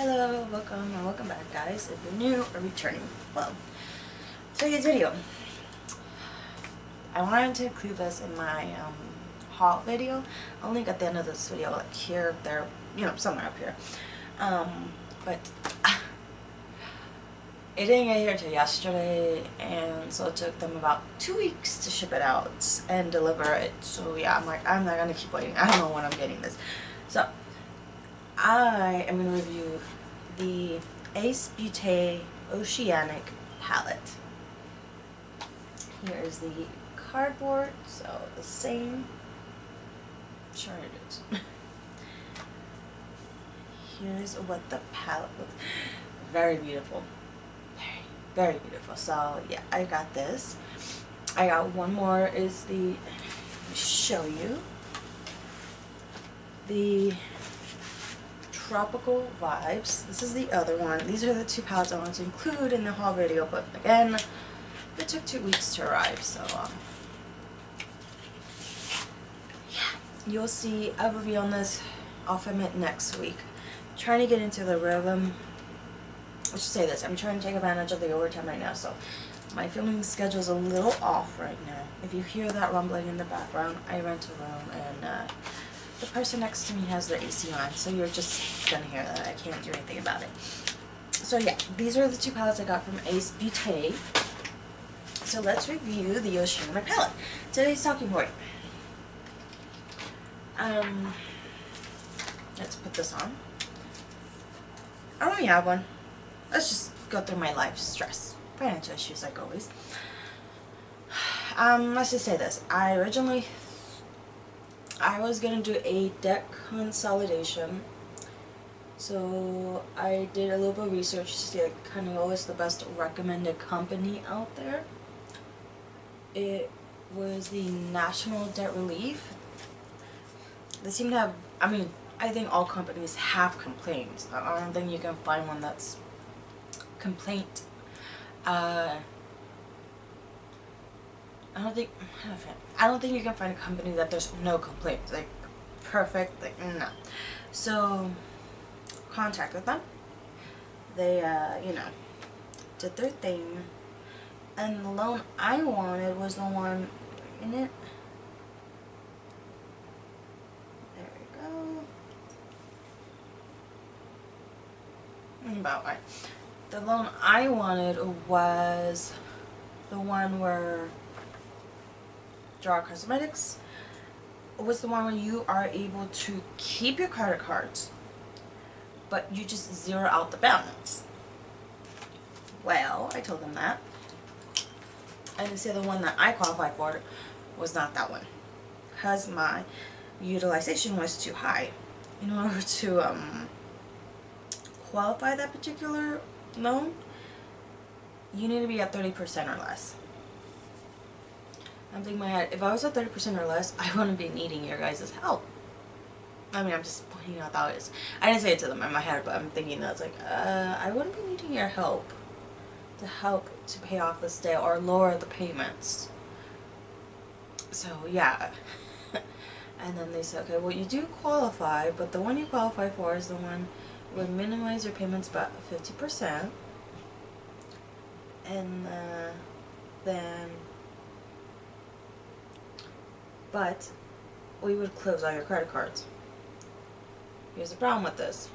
Hello, welcome and welcome back, guys. If you're new or returning, well, today's video, I wanted to include this in my haul video. I'll link at the end of this video, like here, there, somewhere up here. But it didn't get here till yesterday, and so it took them about 2 weeks to ship it out and deliver it. So yeah, I'm not gonna keep waiting. I don't know when I'm getting this. So I am going to review the Beaute Oceanic palette. Here is the cardboard, so the same. Sure it is. Here's what the palette looks. Very beautiful. Very, very beautiful. So yeah, I got this. I got one more, is the, let me show you, the Tropical Vibes. This is the other one. These are the two palettes I wanted to include in the haul video, but again, it took 2 weeks to arrive, so yeah, you'll see a review on this. I'll film it next week. I'm trying to get into the rhythm. I should say this, I'm trying to take advantage of the overtime right now, so my filming schedule is a little off right now. If you hear that rumbling in the background, I rent a room, and the person next to me has their AC on, so you're just gonna hear that. I can't do anything about it. So yeah, these are the two palettes I got from Beaute. So let's review the Oceanic palette. Today's talking point. Let's put this on. I don't really have one. Let's just go through my life stress. Financial issues, like always. Let's just say this. I was gonna do a debt consolidation, so I did a little bit of research to see kind of what was the best recommended company out there. It was the National Debt Relief. They seem to have, I think all companies have complaints. I don't think you can find one that's complaint. I don't think you can find a company that there's no complaints, like perfect, like no. So contacted them. They did their thing, and the loan I wanted was the one in it. There we go. About right. The loan I wanted was the one where Draw Cosmetics was the one where you are able to keep your credit cards, but you just zero out the balance. Well, I told them that, and they said the one that I qualified for was not that one, because my utilization was too high. In order to qualify that particular loan, you need to be at 30% or less. I'm thinking in my head, if I was at 30% or less, I wouldn't be needing your guys' help. I'm just pointing out that is. I didn't say it to them in my head, but I'm thinking that it's like, I wouldn't be needing your help to pay off this debt or lower the payments. So yeah. And then they said, okay, well, you do qualify, but the one you qualify for is the one would minimize your payments about 50%, and then. But we would close all your credit cards. Here's the problem with this.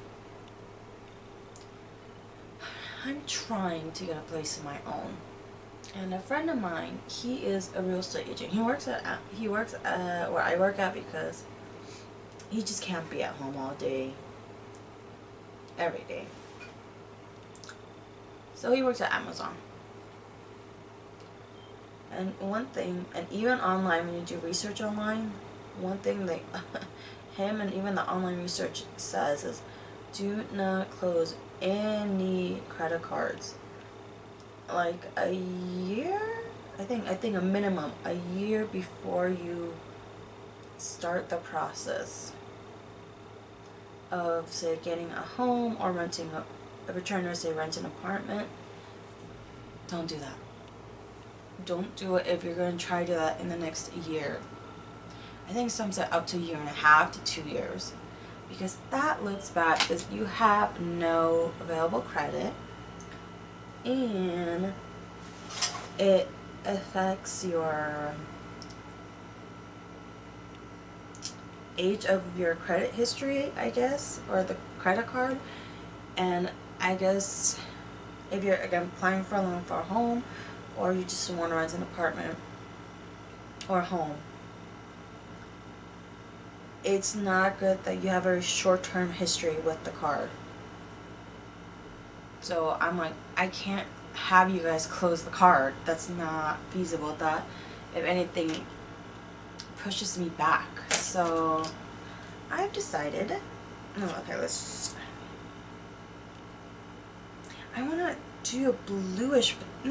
I'm trying to get a place of my own, and a friend of mine, he is a real estate agent. He works where I work at, because he just can't be at home all day, every day. So he works at Amazon. And one thing, and even online, when you do research online, one thing that him and even the online research says is, do not close any credit cards like a year, I think a minimum a year before you start the process of, say, getting a home or renting if you're trying to, say, rent an apartment. Don't do that. Don't do it if you're going to try to do that in the next year. I think some said up to 1.5 to 2 years. because that looks bad because you have no available credit and it affects your age of your credit history, I guess, or the credit card. And I guess if you're again applying for a loan for a home, or you just want to rent an apartment or a home, it's not good that you have a short-term history with the card. So I'm like, I can't have you guys close the card. That's not feasible. That, if anything, pushes me back. So I've decided, okay, I want to do a bluish, I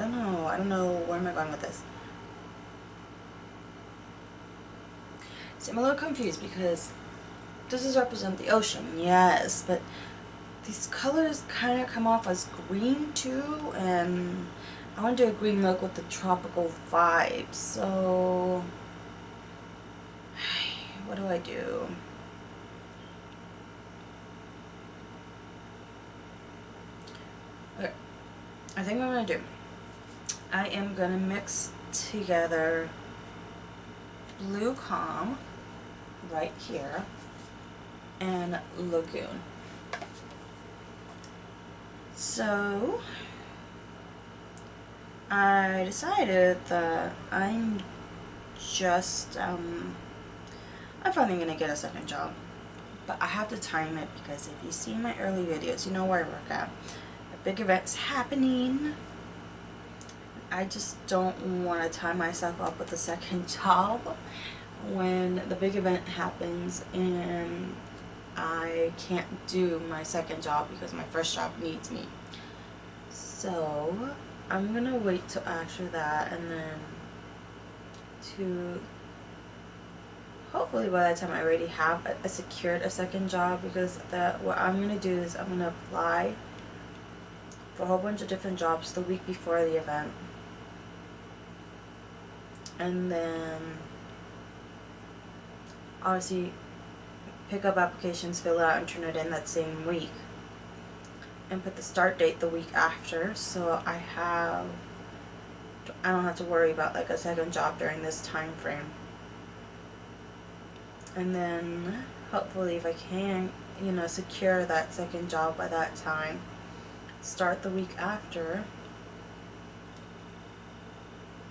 don't know, where am I going with this? See, I'm a little confused because this is represent the ocean, yes, but these colors kind of come off as green too, and I want to do a green look with the tropical vibes, so what do I do? Okay, I think what I'm going to do, I am going to mix together Blue Calm right here and Lagoon. So I decided that I'm just I'm finally gonna get a second job, but I have to time it because if you see my early videos, you know where I work at. A big event's happening. I just don't want to tie myself up with a second job when the big event happens and I can't do my second job because my first job needs me. So I'm gonna wait till after that, and then to hopefully by that time I already have a secured a second job, because what I'm gonna do is I'm gonna apply for a whole bunch of different jobs the week before the event, and then obviously pick up applications, fill it out, and turn it in that same week, and put the start date the week after, so I don't have to worry about like a second job during this time frame. And then hopefully if I can, you know, secure that second job by that time, start the week after,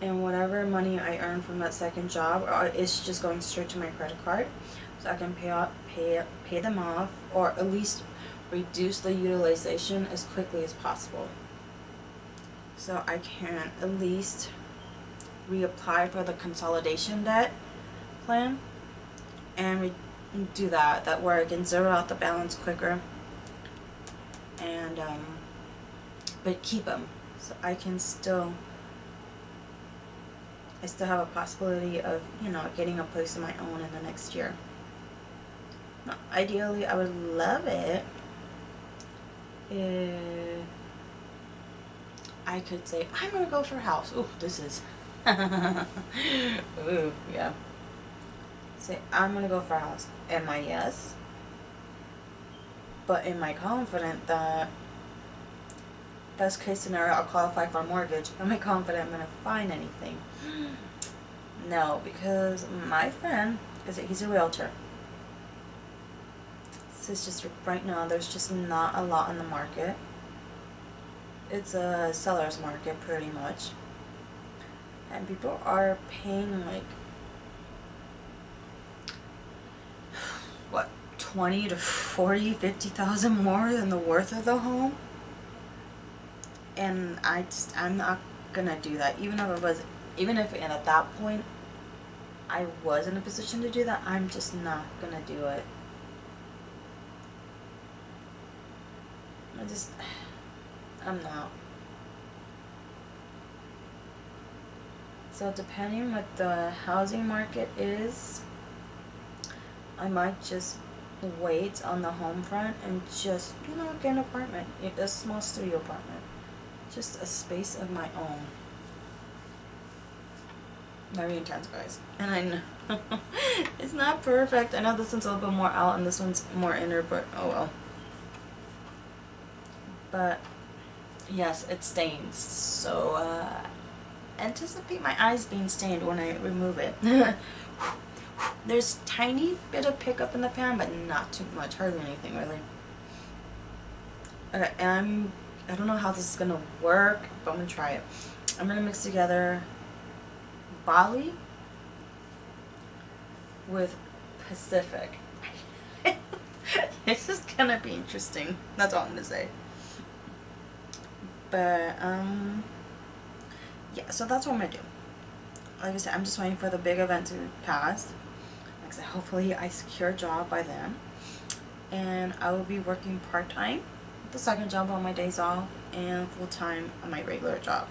and whatever money I earn from that second job, it's just going straight to my credit card, so I can pay them off, or at least reduce the utilization as quickly as possible, so I can at least reapply for the consolidation debt plan and do that where I can zero out the balance quicker, and but keep them, so I still have a possibility of, you know, getting a place of my own in the next year. Now, ideally, I would love it if I could say, I'm gonna go for a house. Ooh, this is ooh, yeah. Say, I'm gonna go for a house. Am I? Yes. But am I confident that best case scenario I'll qualify for a mortgage? Am I confident I'm gonna find anything? No, because my friend, he's a realtor, so it's just right now there's just not a lot on the market. It's a seller's market pretty much, and people are paying like what, 20 to 40, 50,000 more than the worth of the home, and I'm not gonna do that. Even if at that point I was in a position to do that, I'm just not gonna do it. I'm not. So depending what the housing market is, I might just wait on the home front and just, you know, get an apartment, a small studio apartment, just a space of my own. Very intense, guys, and It's not perfect. I know this one's a little bit more out and this one's more inner, but oh well. But yes, it stains. So anticipate my eyes being stained when I remove it. There's tiny bit of pickup in the pan, but not too much, hardly anything really. Okay, and I don't know how this is gonna work, but I'm gonna try it. I'm gonna mix together Bali with Pacific. This is gonna be interesting. That's all I'm gonna say. But yeah, so that's what I'm gonna do. Like I said, I'm just waiting for the big event to pass. Like I said, hopefully I secure a job by then, and I will be working part-time, the second job on my days off, and full-time on my regular job.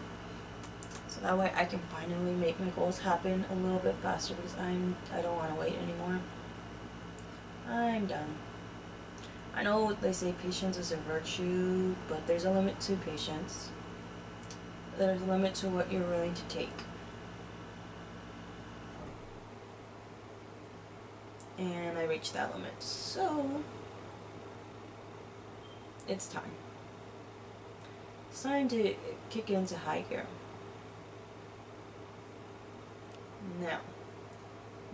So that way I can finally make my goals happen a little bit faster, because I don't want to wait anymore. I'm done. I know they say patience is a virtue, but there's a limit to patience. There's a limit to what you're willing to take. And I reached that limit, so it's time. It's time to kick into high gear. Now,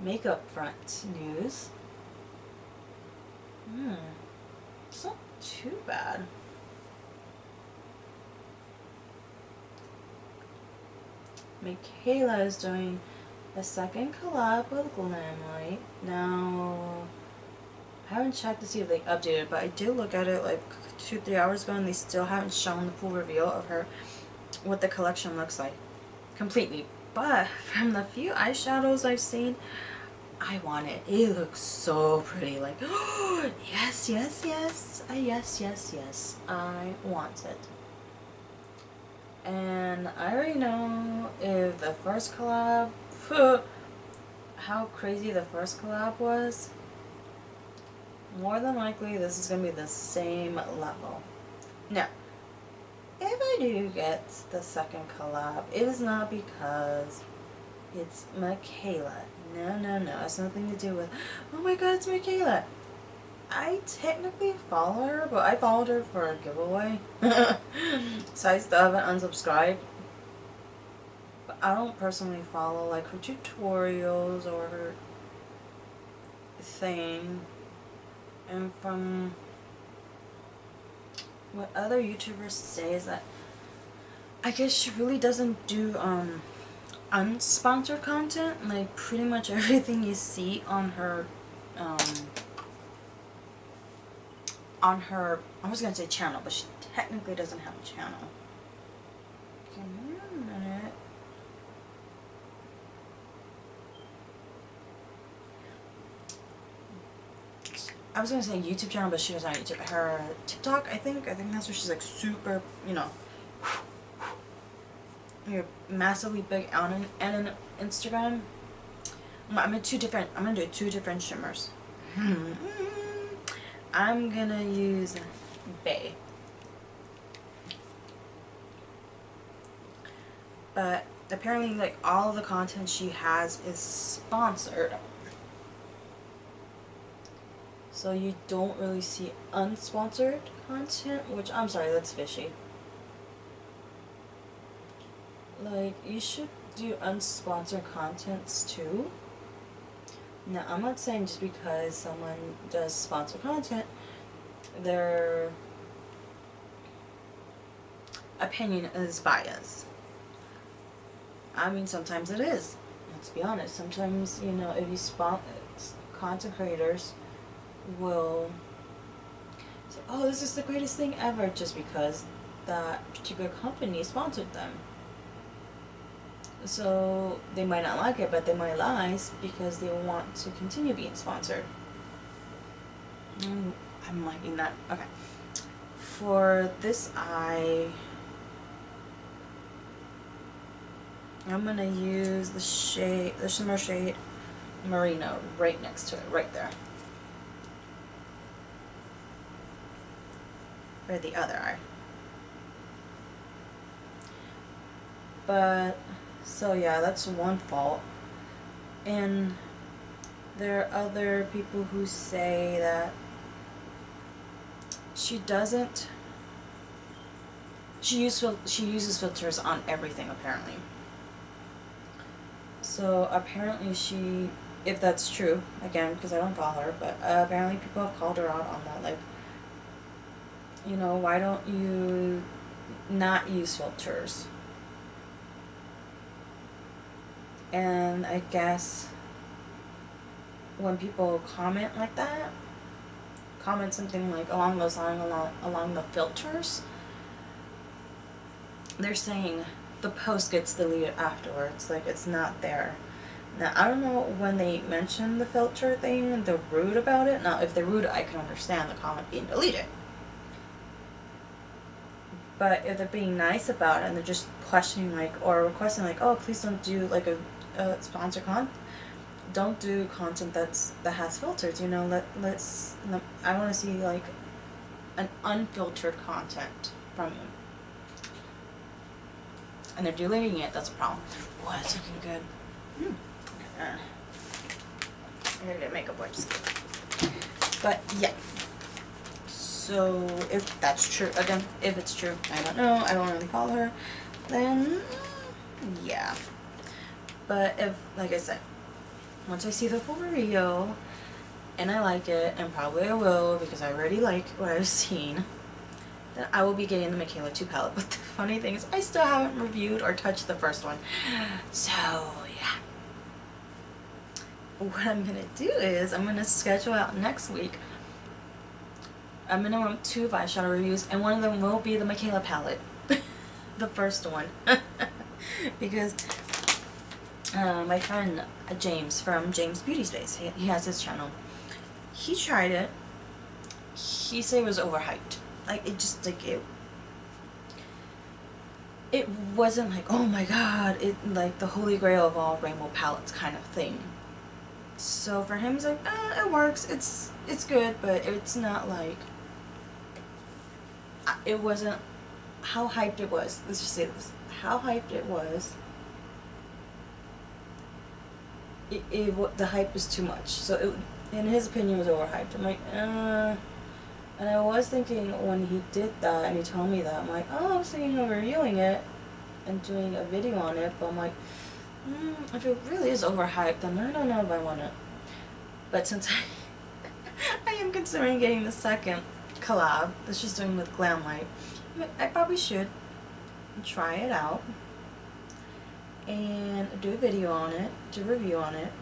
makeup front news. It's not too bad. Michaela is doing a second collab with Glamlight. Now, I haven't checked to see if they updated, but I did look at it like 2-3 hours ago, and they still haven't shown the full reveal of her, what the collection looks like completely. But from the few eyeshadows I've seen, I want it. It looks so pretty. Like, oh, yes, yes, yes. Yes, yes, yes. I want it. And I already know if the first collab, how crazy the first collab was. More than likely, this is going to be the same level. Now, if I do get the second collab, it is not because it's Michaela. No, no, no. It's nothing to do with, oh my god, it's Michaela. I technically follow her, but I followed her for a giveaway. So I still haven't unsubscribed. But I don't personally follow like her tutorials or her thing. And from what other YouTubers say is that I guess she really doesn't do unsponsored content. Like pretty much everything you see on her I was gonna say channel, but she technically doesn't have a channel. Give me a minute. I was gonna say YouTube channel, but she doesn't have YouTube. Her TikTok, I think that's where she's like super, you know, you're massively big on and Instagram. I'm gonna do two different shimmers. I'm gonna use Bay. But apparently like all of the content she has is sponsored. So you don't really see unsponsored content, which I'm sorry, that's fishy. Like you should do unsponsored contents too. Now, I'm not saying just because someone does sponsor content, their opinion is biased. I mean, sometimes it is. Let's be honest. Sometimes, you know, if you content creators will say, oh, this is the greatest thing ever, just because that particular company sponsored them. So they might not like it, but they might lie because they want to continue being sponsored. I'm liking that. Okay. For this eye, I'm gonna use the shimmer shade Merino right next to it, right there. For the other eye. But so yeah, that's one fault. And there are other people who say that she doesn't. She uses filters on everything apparently. So apparently she, if that's true, again because I don't follow her, but apparently people have called her out on that. Like, you know, why don't you not use filters? And I guess when people comment like that, comment something like along those lines, along the filters, they're saying the post gets deleted afterwards, like it's not there. Now, I don't know when they mention the filter thing, they're rude about it. Now, if they're rude, I can understand the comment being deleted. But if they're being nice about it and they're just questioning, like, or requesting, like, oh, please don't do, like, a sponsor content. Don't do content that has filters, you know, I want to see, like, an unfiltered content from you. And they're deleting it, that's a problem. Boy, it's looking good. I gotta get makeup wipes. But, yeah. So, if that's true, again, if it's true, I don't know, I don't really follow her, then, yeah. But if, like I said, once I see the full video, and I like it, and probably I will, because I already like what I've seen, then I will be getting the Michaela 2 palette. But the funny thing is, I still haven't reviewed or touched the first one. So, yeah. What I'm gonna do is, I'm gonna schedule out next week a minimum of 2 eyeshadow reviews, and one of them will be the Michaela palette. The first one. Because my friend James from James Beauty Space, he has his channel. He tried it. He said it was overhyped. Like, it just, like, it wasn't like, oh my god, it, like, the holy grail of all rainbow palettes kind of thing. So for him, he's like, it works, it's good, but it's not like, it wasn't how hyped it was. Let's just say this. How hyped it was. The hype was too much. So it, in his opinion, was overhyped. I'm like, and I was thinking when he did that and he told me that, I'm like, oh, I was thinking of reviewing it and doing a video on it, but I'm like, if it really is overhyped, then I don't know if I want it. But since I am considering getting the second collab that she's doing with Glamlight, I probably should try it out and do a video on it, do a review on it,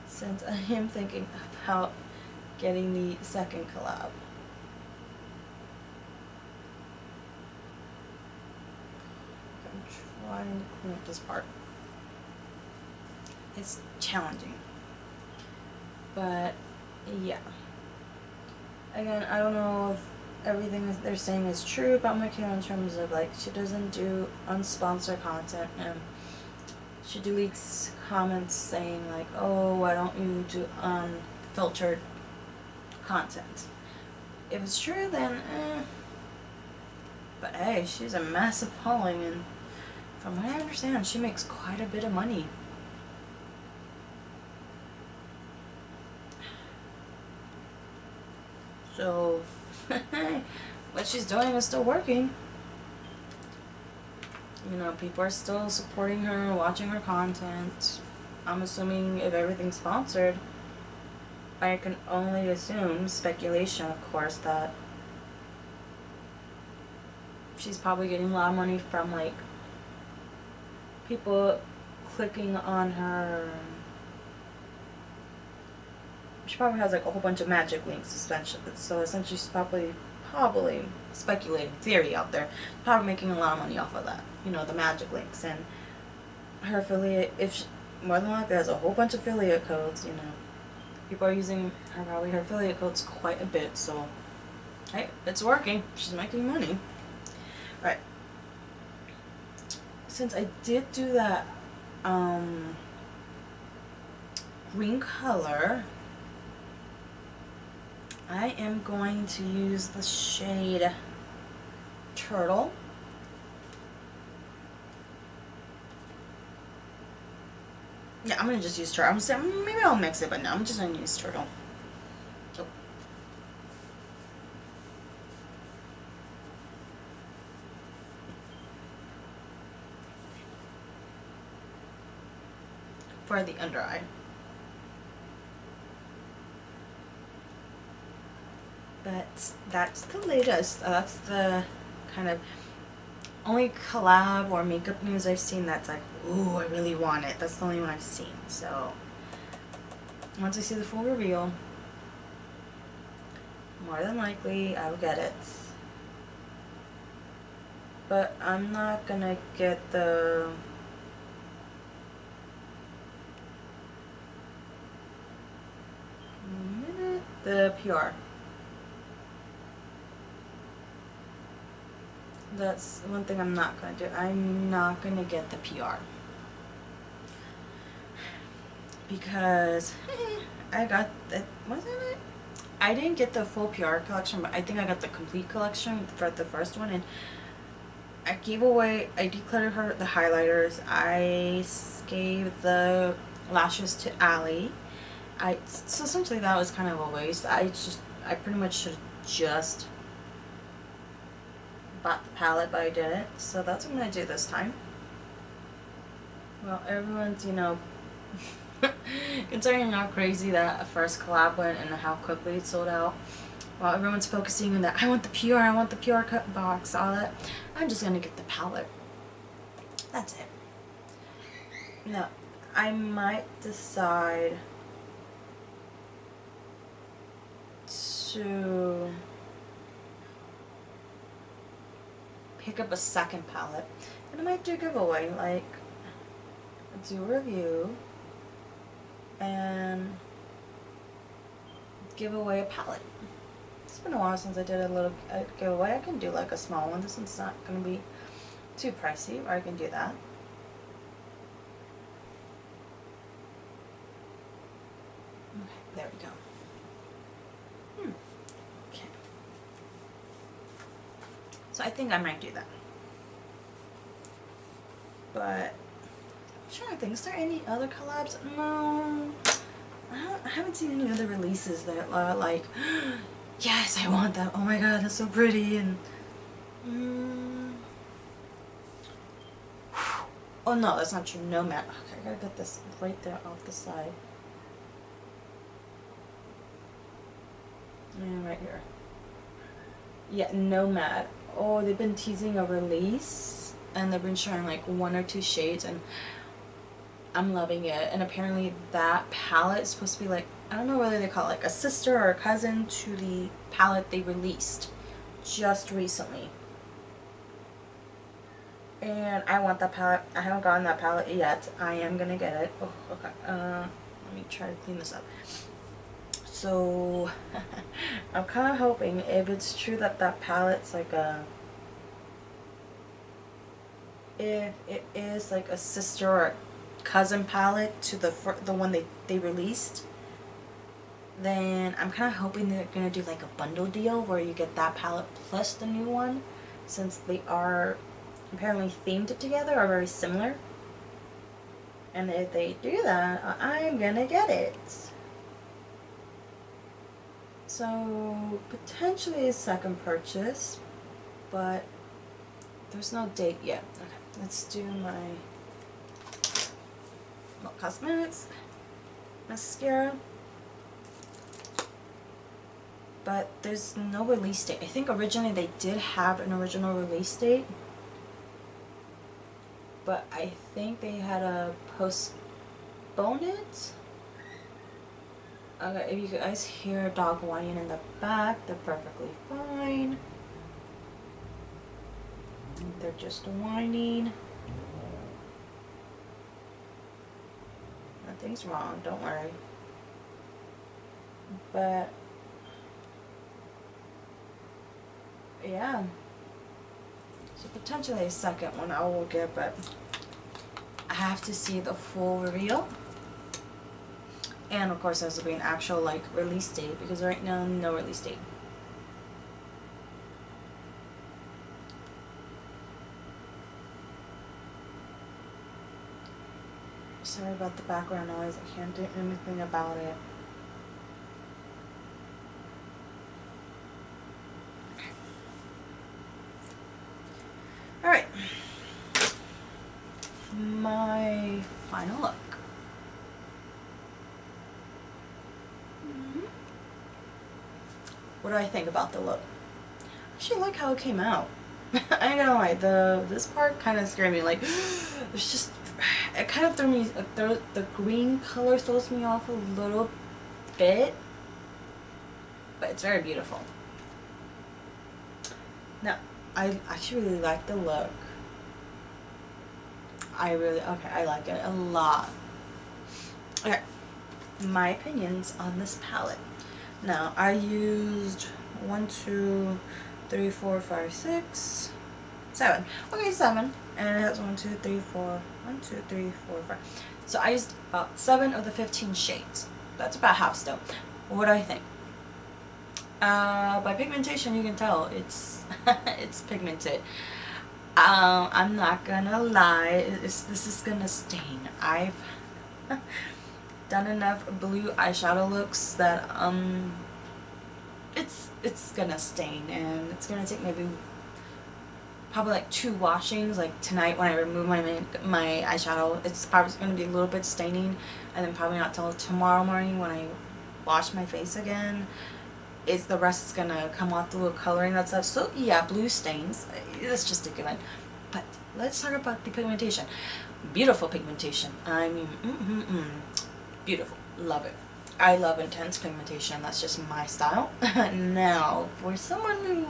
since I am thinking about getting the second collab. I'm trying to clean up this part. It's challenging. But, yeah. Again, I don't know if everything that they're saying is true about Michaela in terms of, like, she doesn't do unsponsored content, and she deletes comments saying, like, oh, why don't you do unfiltered content? If it's true, then, But, hey, she's a massive following, and from what I understand, she makes quite a bit of money. So, what she's doing is still working. You know, people are still supporting her, watching her content. I'm assuming if everything's sponsored, I can only assume, speculation of course, that she's probably getting a lot of money from, like, people clicking on her. She probably has, like, a whole bunch of magic links, so essentially she's probably speculating, theory out there, probably making a lot of money off of that, you know, the magic links, and her affiliate, if she, more than likely has a whole bunch of affiliate codes, you know, people are using her, probably her affiliate codes quite a bit, so, hey, it's working, she's making money. Right, since I did do that, green color, I am going to use the shade Turtle. Yeah, I'm gonna just use turtle. I'm saying maybe I'll mix it, but no, I'm just gonna use turtle. Oh. For the under eye. But that's the latest. That's the kind of only collab or makeup news I've seen that's like, ooh, I really want it. That's the only one I've seen. So once I see the full reveal, more than likely I will get it. But I'm not gonna get the PR. That's one thing I'm not gonna do. I'm not gonna get the PR. Because I got that, wasn't it? I didn't get the full PR collection, but I think I got the complete collection for the first one, and I decluttered her the highlighters. I gave the lashes to Allie. So essentially that was kind of a waste. I pretty much should just bought the palette, but I didn't. So that's what I'm gonna do this time. Well, everyone's, considering how crazy that first collab went and how quickly it sold out, while everyone's focusing on that, I want the PR, I want the PR cut box, all that, I'm just gonna get the palette. That's it. No, I might decide to pick up a second palette, and I might do a giveaway, like do a review and give away a palette. It's been a while since I did a giveaway. I can do like a small one. This one's not going to be too pricey, or I can do that. Okay, there we go. Okay. So I think I might do that. But I'm trying to think, is there any other collabs? No. I haven't seen any other releases that are like, yes, I want that. Oh my god, that's so pretty. And oh no, that's not true. No matte. Okay, I gotta get this right there off the side. And right here. Yeah, no matte. Oh, they've been teasing a release, and they've been showing like 1 or 2 shades, and I'm loving it. And apparently that palette is supposed to be like, I don't know whether they call it like a sister or a cousin to the palette they released just recently. And I want that palette. I haven't gotten that palette yet. I am gonna get it. Oh, okay. Let me try to clean this up. So I'm kind of hoping, if it's true that that palette's like a, if it is like a sister or cousin palette to the one they released, then I'm kind of hoping they're gonna do like a bundle deal where you get that palette plus the new one, since they are apparently themed together or very similar. And if they do that, I'm gonna get it. So potentially a second purchase, but there's no date yet. Okay, let's do my cosmetics, mascara. But there's no release date. I think originally they did have an original release date, but I think they had to postpone it. Okay, if you guys hear a dog whining in the back, they're perfectly fine. They're just whining. Nothing's wrong, don't worry. But yeah, so potentially a second one I will get, but I have to see the full reveal. And of course there has to be an actual like release date, because right now no release date. Sorry about the background noise. I can't do anything about it. Alright. My final look. What do I think about the look? I actually like how it came out. I ain't gonna lie, this part kind of scared me. Like, it's just, it kind of threw me, the green color throws me off a little bit, but it's very beautiful. Now, I actually really like the look. I like it a lot. Okay, my opinions on this palette. Now, I used 1, 2, 3, 4, 5, 6, 7. Okay, 7. And it has 1, 2, 3, 4, 1, 2, 3, 4, 5. So I used about 7 of the 15 shades. That's about half still. What do I think? By pigmentation, you can tell it's it's pigmented. I'm not gonna lie, this is gonna stain. I've done enough blue eyeshadow looks that it's gonna stain, and it's gonna take maybe probably like 2 washings. Like tonight when I remove my eyeshadow, it's probably gonna be a little bit staining, and then probably not till tomorrow morning when I wash my face again. The rest is gonna come off the little coloring that's left. So yeah, blue stains. That's just a given. But let's talk about the pigmentation. Beautiful pigmentation. I mean, beautiful. Love it. I love intense pigmentation. That's just my style. Now, for someone who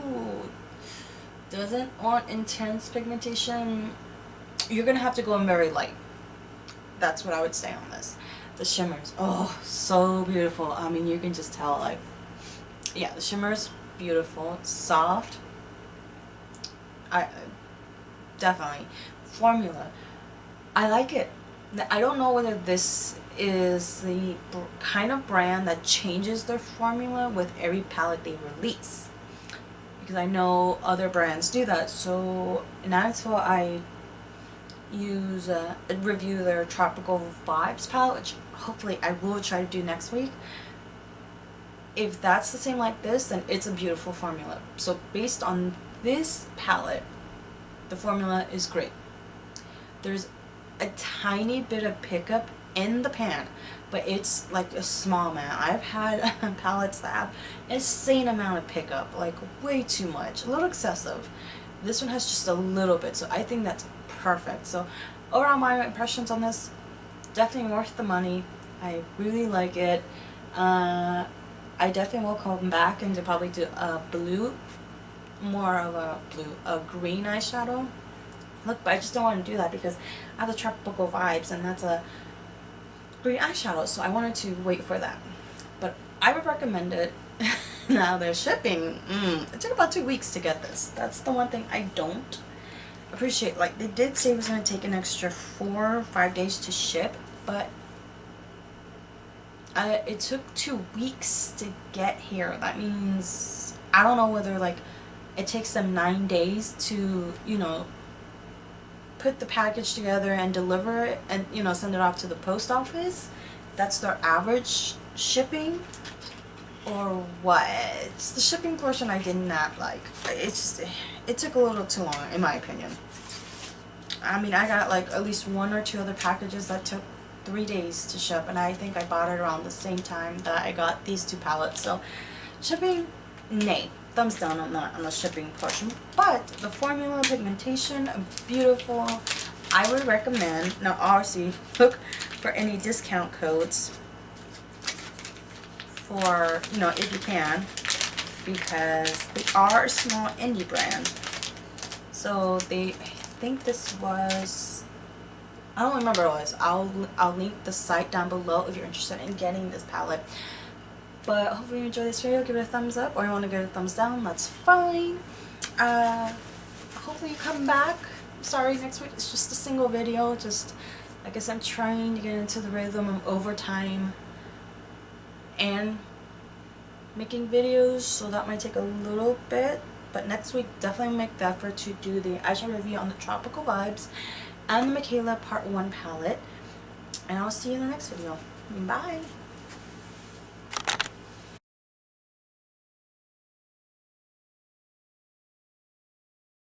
doesn't want intense pigmentation, you're gonna have to go in very light. That's what I would say on this. The shimmers. Oh, so beautiful. I mean, you can just tell, like, yeah, the shimmer's beautiful, soft. Definitely. Formula. I like it. I don't know whether this is the kind of brand that changes their formula with every palette they release, because I know other brands do that. So, and that's why I review their Tropical Vibes palette, which hopefully I will try to do next week. If that's the same like this, then it's a beautiful formula. So based on this palette, the formula is great. There's a tiny bit of pickup in the pan, but it's like a small amount. I've had palettes that have an insane amount of pickup, like way too much, a little excessive. This one has just a little bit, so I think that's perfect. So overall, my impressions on this, definitely worth the money. I really like it. I definitely will come back and probably do a blue, more of a green eyeshadow look, but I just don't want to do that because I have the Tropical Vibes and that's a green eyeshadow, so I wanted to wait for that. But I would recommend it. Now their shipping, it took about 2 weeks to get this. That's the one thing I don't appreciate. Like, they did say it was going to take an extra 4 or 5 days to ship, but it took 2 weeks to get here. That means, I don't know whether, like, it takes them 9 days to, you know, put the package together and deliver it and, you know, send it off to the post office. That's their average shipping, or what? It's the shipping portion I did not like. It's just, it took a little too long, in my opinion. I mean, I got like at least 1 or 2 other packages that took 3 days to ship, and I think I bought it around the same time that I got these 2 palettes. So shipping, nay, thumbs down on the shipping portion. But the formula, pigmentation, beautiful. I would recommend. Now obviously look for any discount codes for, you know, if you can, because they are a small indie brand. So I think this was, I don't remember what it was. I'll link the site down below if you're interested in getting this palette. But hopefully you enjoy this video. Give it a thumbs up, or you want to give it a thumbs down, that's fine. Hopefully you come back. Sorry, next week it's just a single video. Just, like I said, I'm trying to get into the rhythm of overtime and making videos, so that might take a little bit. But next week, definitely make the effort to do the eyeshadow review on the Tropical Vibes and the Michaela Part 1 palette. And I'll see you in the next video. Bye!